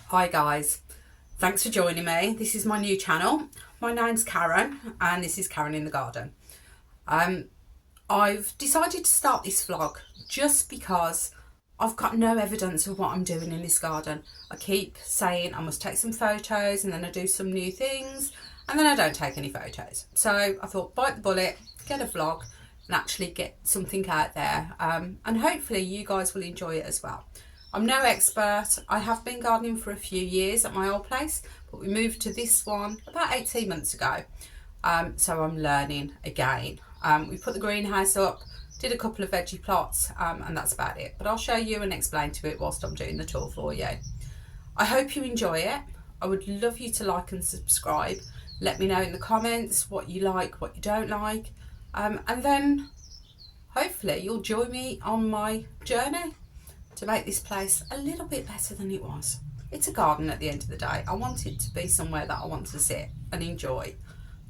Hi guys, thanks for joining me. This is my new channel. My name's Karen and this is Karen in the Garden. I've decided to start this vlog just because I've got no evidence of what I'm doing in this garden. I keep saying I must take some photos and then I do some new things and then I don't take any photos. So I thought bite the bullet, get a vlog and actually get something out there, and hopefully you guys will enjoy it as well. I'm no expert. I have been gardening for a few years at my old place, but we moved to this one about 18 months ago. So I'm learning again. We put the greenhouse up, did a couple of veggie plots, and that's about it. But I'll show you and explain to it whilst I'm doing the tour for you. I hope you enjoy it. I would love you to like and subscribe. Let me know in the comments what you like, what you don't like. And then hopefully you'll join me on my journey to make this place a little bit better than it was. It's a garden at the end of the day. I want it to be somewhere that I want to sit and enjoy,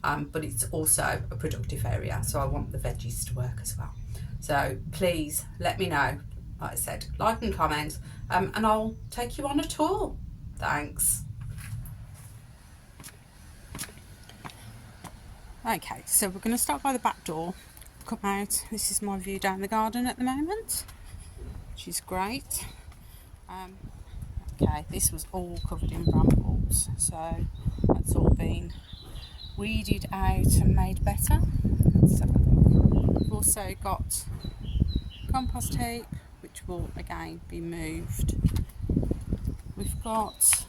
but it's also a productive area, so I want the veggies to work as well. So please let me know, like I said, like and comment, and I'll take you on a tour. Thanks. Okay, so we're going to start by the back door. Come out. This is my view down the garden at the moment, which is great. Okay, this was all covered in brambles, so that's all been weeded out and made better. So we've also got compost heap, which will again be moved. We've got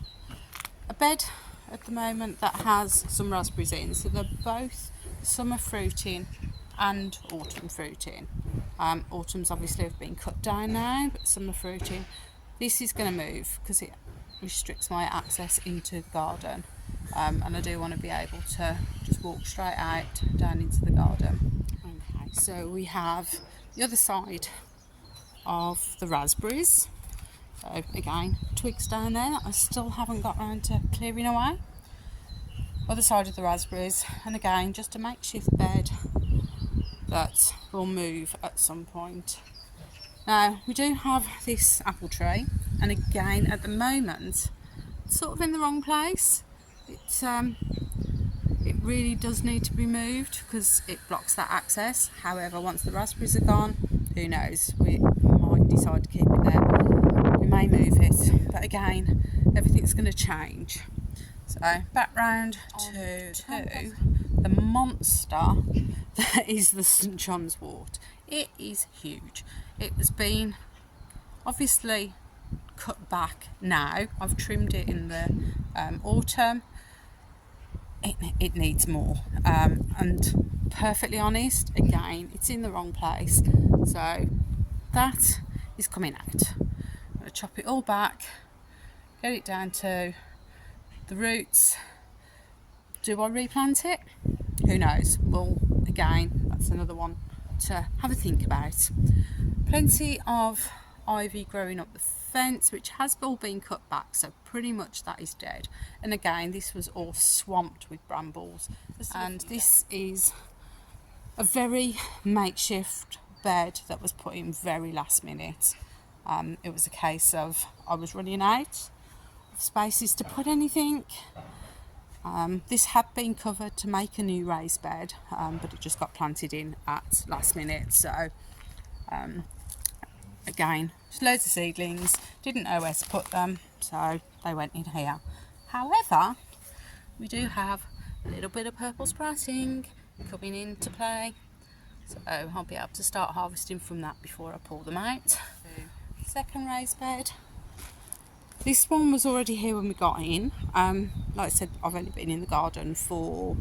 a bed at the moment that has some raspberries in, so they're both summer fruiting and autumn fruiting. Autumn's obviously have been cut down now, but summer fruiting. This is going to move because it restricts my access into the garden, and I do want to be able to just walk straight out down into the garden. Okay, so we have the other side of the raspberries. So again, twigs down there that I still haven't got around to clearing away. Other side of the raspberries, and again just a makeshift bed that will move at some point. Now we do have this apple tree, and again at the moment it's sort of in the wrong place. It really does need to be moved because it blocks that access. However, once the raspberries are gone, who knows, we might decide to keep it there. We may move it, but again everything's going to change. So back round to the monster that is the St John's wort. It is huge. It has been obviously cut back now. I've trimmed it in the autumn. It needs more, and perfectly honest, again it's in the wrong place, so that is coming out. I'm going to chop it all back, get it down to the roots. Do I replant it? Who knows? Well, again, that's another one to have a think about. Plenty of ivy growing up the fence, which has all been cut back, so pretty much that is dead. And again, this was all swamped with brambles, and this is a very makeshift bed that was put in very last minute. It was a case of I was running out of spaces to put anything. This had been covered to make a new raised bed, but it just got planted in at last minute, so again, just loads of seedlings, didn't know where to put them, so they went in here. However, we do have a little bit of purple sprouting coming into play, so I'll be able to start harvesting from that before I pull them out. Second raised bed. This one was already here when we got in. Like I said, I've only been in the garden for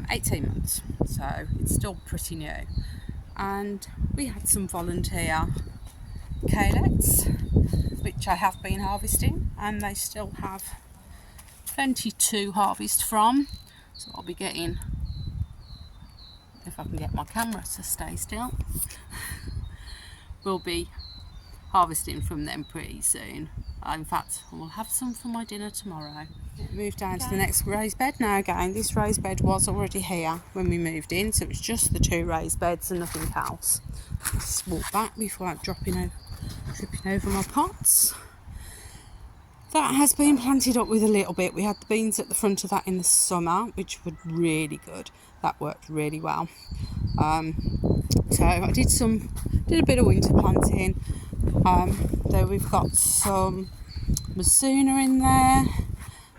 18 months, so it's still pretty new. And we had some volunteer calyx, which I have been harvesting, and they still have plenty to harvest from. So I'll be getting, if I can get my camera to stay still, we'll be harvesting from them pretty soon. In fact, we'll have some for my dinner tomorrow. Move down to the next raised bed. Now again, this raised bed was already here when we moved in, so it's just the two raised beds and nothing else. Let's walk back before I'm tripping over my pots. that has been planted up with a little bit. We had the beans at the front of that in the summer, which were really good. That worked really well. So I did a bit of winter planting. There we've got some Mizuna in there.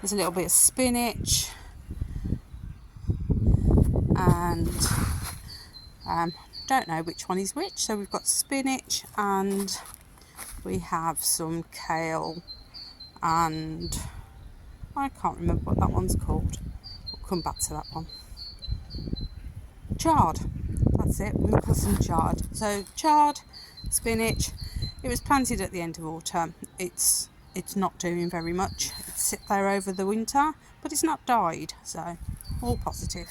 There's a little bit of spinach, and don't know which one is which. So we've got spinach, and we have some kale, and I can't remember what that one's called. We'll come back to that one. Chard, that's it. We'll put some chard. So chard, spinach. It was planted at the end of autumn. It's not doing very much. It's sit there over the winter, but it's not died, so all positive.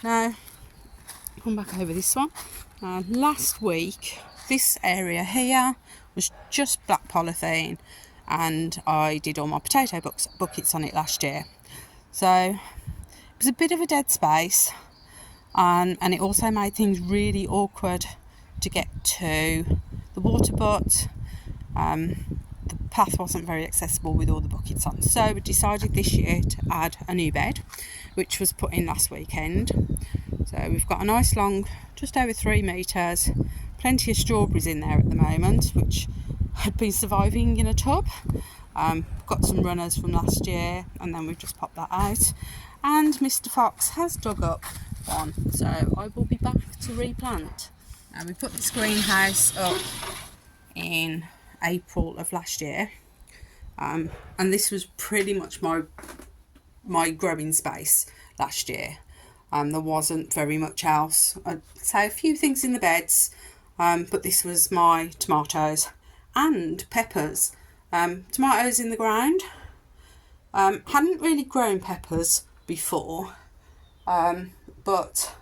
Now come back over this one. Last week this area here was just black polythene, and I did all my potato buckets on it last year, so it was a bit of a dead space, and it also made things really awkward to get to the water butt. The path wasn't very accessible with all the buckets on, so we decided this year to add a new bed, which was put in last weekend. So we've got a nice long, just over 3 metres, plenty of strawberries in there at the moment, which had been surviving in a tub. Got some runners from last year, and then we've just popped that out. And Mr. Fox has dug up one, so I will be back to replant. And we put this greenhouse up in April of last year, and this was pretty much my growing space last year. There wasn't very much else. I'd say a few things in the beds, but this was my tomatoes and peppers. Tomatoes in the ground. Hadn't really grown peppers before, but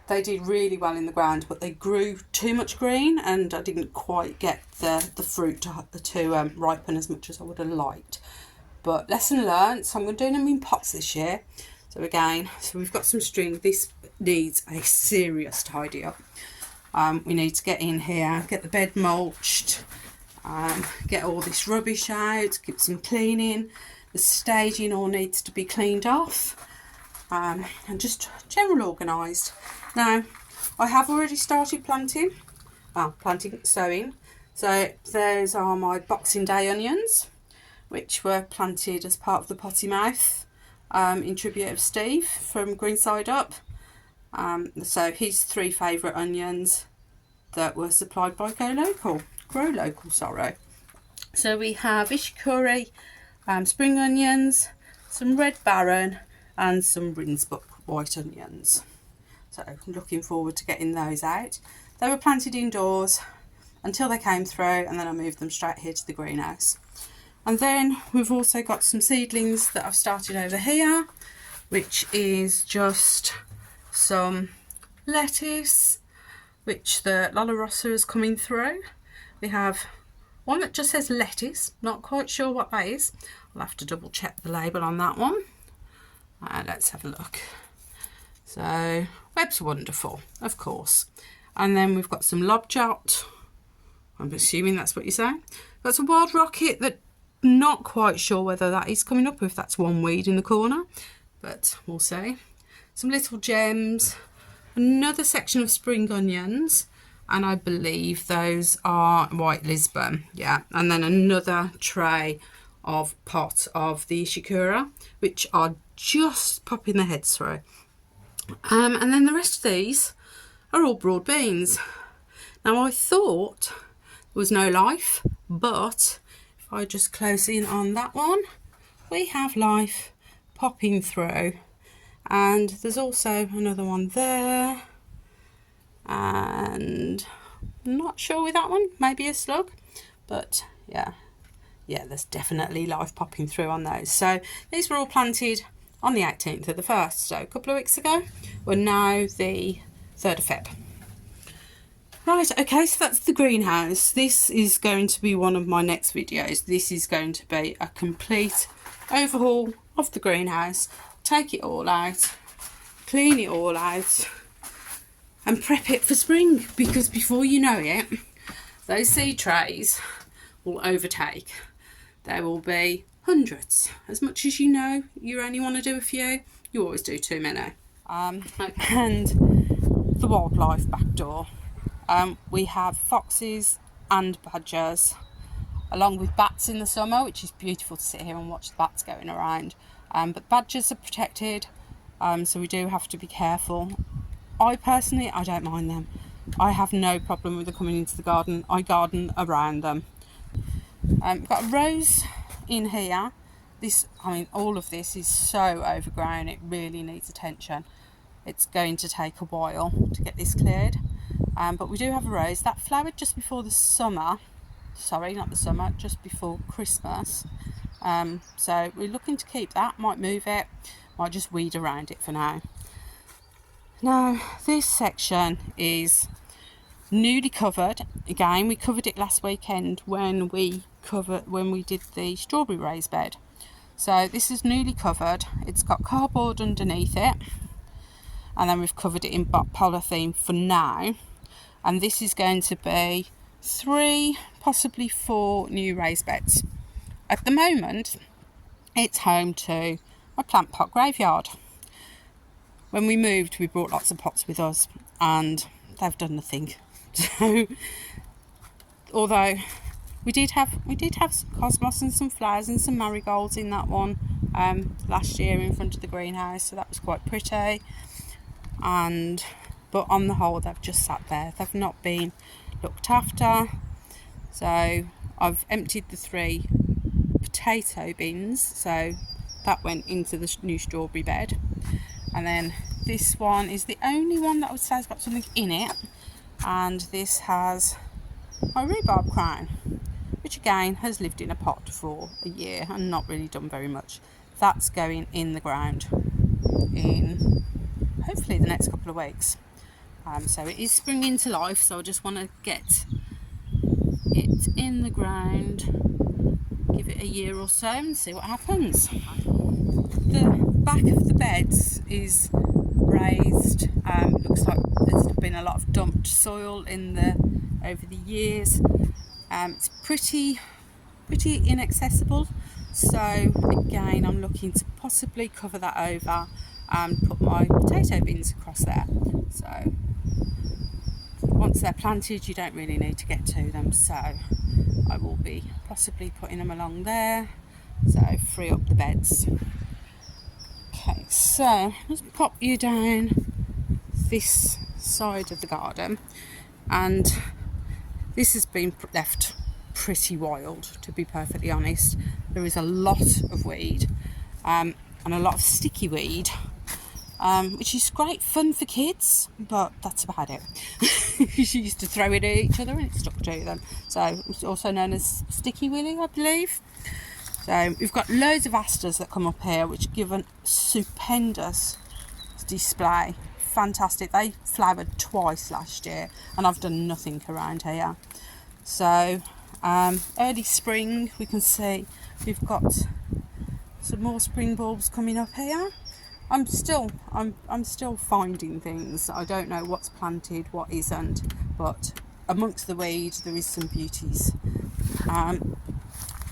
they did really well in the ground, but they grew too much green, and I didn't quite get the fruit to ripen as much as I would have liked. But lesson learned, so I'm going to do them in pots this year. So we've got some string. This needs a serious tidy up. We need to get in here, get the bed mulched, get all this rubbish out, give some cleaning. The staging all needs to be cleaned off, and just general organised. Now, I have already started sowing. So those are my Boxing Day onions, which were planted as part of the potty mouth, in tribute of Steve from Greenside Up. So his 3 favourite onions that were supplied by Grow Local. So we have Ishikuri, spring onions, some Red Baron, and some Rinsbuck white onions. So I'm looking forward to getting those out. They were planted indoors until they came through, and then I moved them straight here to the greenhouse. And then we've also got some seedlings that I've started over here, which is just some lettuce, which the Lola Rossa is coming through. We have one that just says lettuce, not quite sure what that is. I'll have to double check the label on that one. Let's have a look. So Webb's Wonderful, of course. And then we've got some lobjot. I'm assuming that's what you're saying. That's a wild rocket that not quite sure whether that is coming up, or if that's one weed in the corner, but we'll see. Some little gems, another section of spring onions, and I believe those are white Lisbon, yeah. And then another tray of pot of the Ishikura, which are just popping their heads through. And then the rest of these are all broad beans. Now I thought there was no life, but if I just close in on that one, we have life popping through. And there's also another one there, and I'm not sure with that one, maybe a slug, but yeah, there's definitely life popping through on those. So these were all planted on the 18th of the 1st, so a couple of weeks ago. We're now the 3rd of Feb. Right, okay, so that's the greenhouse. This is going to be one of my next videos. This is going to be a complete overhaul of the greenhouse. Take it all out, clean it all out, and prep it for spring, because before you know it, those seed trays will overtake. there will be hundreds. As much as you know you only want to do a few, you always do too many. And the wildlife back door. We have foxes and badgers, along with bats in the summer, which is beautiful to sit here and watch the bats going around. But badgers are protected, so we do have to be careful. I personally don't mind them. I have no problem with them coming into the garden. I garden around them. We've got a rose in here. All of this is so overgrown, it really needs attention. It's going to take a while to get this cleared. But we do have a rose that flowered just before the summer. Sorry, not the summer, just before Christmas. So we're looking to keep that. Might move it, might just weed around it for now. Now, this section is newly covered. Again, we covered it last weekend when we did the strawberry raised bed. So this is newly covered. It's got cardboard underneath it, and then we've covered it in polythene for now. And this is going to be 3, possibly 4 new raised beds. At the moment, it's home to my plant pot graveyard. When we moved, we brought lots of pots with us, and they've done nothing. So, although we did have some cosmos and some flowers and some marigolds in that one last year in front of the greenhouse, so that was quite pretty. But on the whole, they've just sat there. They've not been looked after. So I've emptied the 3 potato bins, so that went into the new strawberry bed. And then this one is the only one that I would say has got something in it, and this has my rhubarb crown, which again has lived in a pot for a year and not really done very much. That's going in the ground in hopefully the next couple of weeks. So it is springing to life, so I just want to get it in the ground, give it a year or so and see what happens. The back of the beds is raised. Looks like there's been a lot of dumped soil over the years. It's pretty inaccessible, so again I'm looking to possibly cover that over and put my potato bins across there. So once they're planted, you don't really need to get to them, so I will be possibly putting them along there, so free up the beds. Okay, so let's pop you down this side of the garden, and this has been left pretty wild, to be perfectly honest. There is a lot of weed and a lot of sticky weed, which is great fun for kids, but that's about it. She used to throw it at each other and it stuck to them. So it's also known as sticky willy, I believe. So we've got loads of asters that come up here, which give a stupendous display. Fantastic. They flowered twice last year and I've done nothing around here. So early spring, we can see we've got some more spring bulbs coming up here. I'm still finding things. I don't know what's planted, what isn't, but amongst the weed there is some beauties.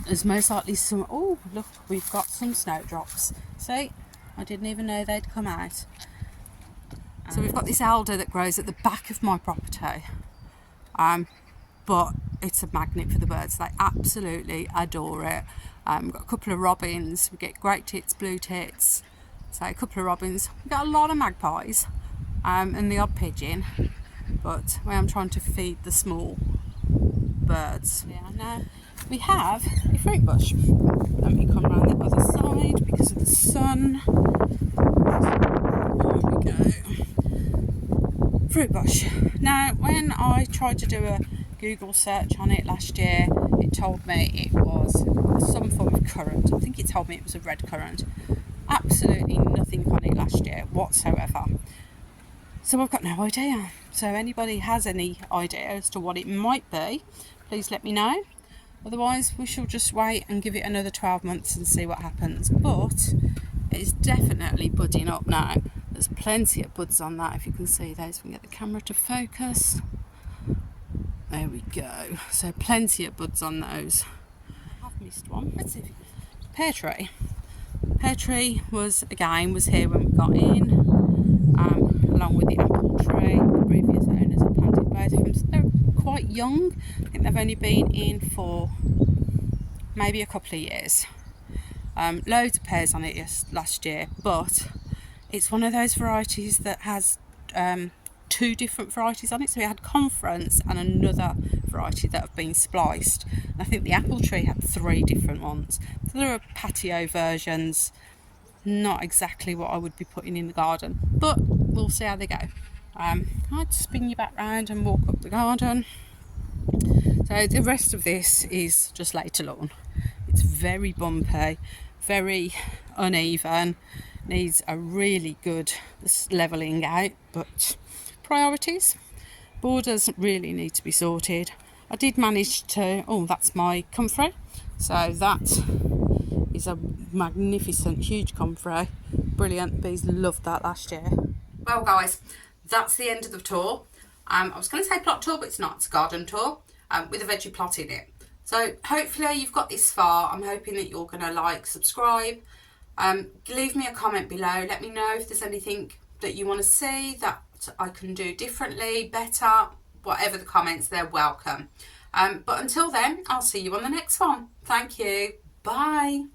There's most likely some. Oh, look, we've got some snowdrops. See, I didn't even know they'd come out. So we've got this alder that grows at the back of my property, but it's a magnet for the birds. They absolutely adore it. We've got a couple of robins. We get great tits, blue tits. So a couple of robins. We've got a lot of magpies and the odd pigeon, but I'm trying to feed the small birds. Yeah, now we have a fruit bush. Let me come around the other side because of the sun. There we go. Fruit bush. Now, when I tried to do a Google search on it last year, it told me it was some form of currant. I think it told me it was a red currant. Absolutely nothing on it last year whatsoever. So I've got no idea. So anybody has any idea as to what it might be, please let me know. Otherwise we shall just wait and give it another 12 months and see what happens. But it's definitely budding up now. There's plenty of buds on that, if you can see those. We can get the camera to focus. There we go. So plenty of buds on those. missed one. Let's see. Pear tree. Pear tree was here when we got in, along with the apple tree. The previous owners have planted both of them. So they're quite young. I think they've only been in for maybe a couple of years. Loads of pears on it last year, but it's one of those varieties that has two different varieties on it. So we had conference and another variety that have been spliced. And I think the apple tree had 3 different ones. So there are patio versions, not exactly what I would be putting in the garden, but we'll see how they go. I'd spin you back round and walk up the garden. So the rest of this is just later lawn. It's very bumpy, very uneven, needs a really good levelling out, but priorities. Borders really need to be sorted. I did manage to, that's my comfrey. So that is a magnificent, huge comfrey. Brilliant, bees loved that last year. Well guys, that's the end of the tour. I was going to say plot tour, but it's not, it's a garden tour with a veggie plot in it. So hopefully you've got this far. I'm hoping that you're going to like, subscribe. Leave me a comment below. Let me know if there's anything that you want to see that I can do differently, better, whatever the comments, they're welcome. But until then, I'll see you on the next one. Thank you. Bye.